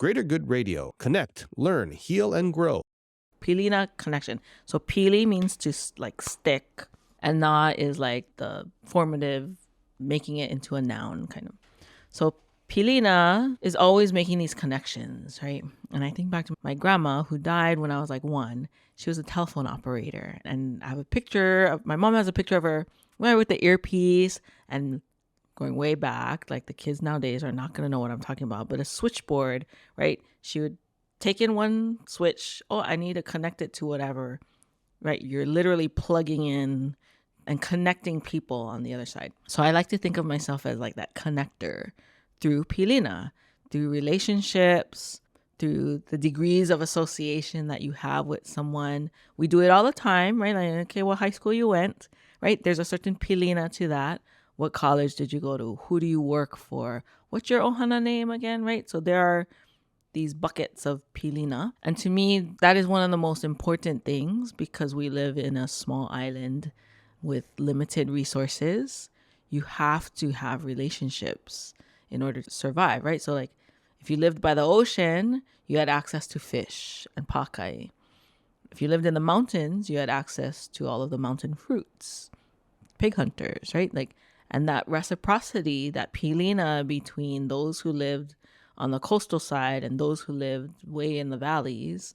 Greater Good Radio. Connect, learn, heal, and grow. Pilina, connection. So pili means to like stick, and na is like the formative, making it into a noun kind of. So Pilina is always making these connections, right? And I think back to my grandma who died when I was like 1. She was a telephone operator. And I have a picture of, my mom has a picture of her with the earpiece and going way back. Like the kids nowadays are not going to know what I'm talking about, but a switchboard, right? She would take in one switch. Oh, I need to connect it to whatever, right? You're literally plugging in and connecting people on the other side. So I like to think of myself as like that connector through Pilina, through relationships, through the degrees of association that you have with someone. We do it all the time, right? Like, okay, what high school you went, right? There's a certain Pilina to that. What college did you go to? Who do you work for? What's your ohana name again, right? So there are these buckets of Pilina. And to me, that is one of the most important things because we live in a small island with limited resources. You have to have relationships in order to survive, right? So like if you lived by the ocean, you had access to fish and pakai. If you lived in the mountains, you had access to all of the mountain fruits, pig hunters, right? Like, and that reciprocity, that pilina between those who lived on the coastal side and those who lived way in the valleys,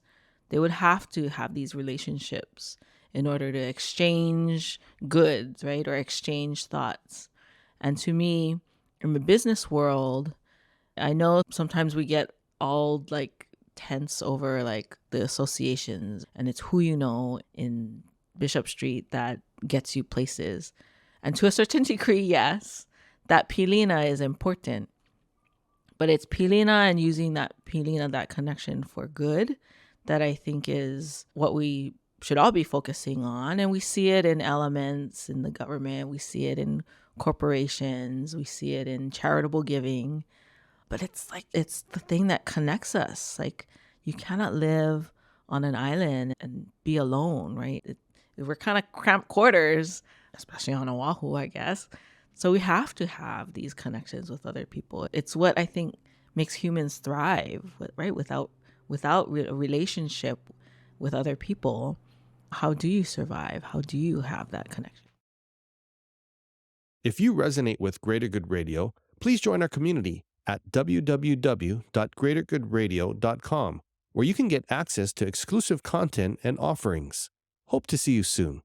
they would have to have these relationships in order to exchange goods, right? Or exchange thoughts. And to me, in the business world, I know sometimes we get all like tense over like the associations and it's who you know in Bishop Street that gets you places. And to a certain degree, yes, that pilina is important. But it's pilina and using that pilina, that connection for good, that I think is what we should all be focusing on. And we see it in elements in the government. We see it in corporations. We see it in charitable giving. But it's like, it's the thing that connects us. Like you cannot live on an island and be alone, right? We're kind of cramped quarters, especially on Oahu, I guess. So we have to have these connections with other people. It's what I think makes humans thrive, right? Without a relationship with other people, how do you survive? How do you have that connection? If you resonate with Greater Good Radio, please join our community at www.greatergoodradio.com, where you can get access to exclusive content and offerings. Hope to see you soon.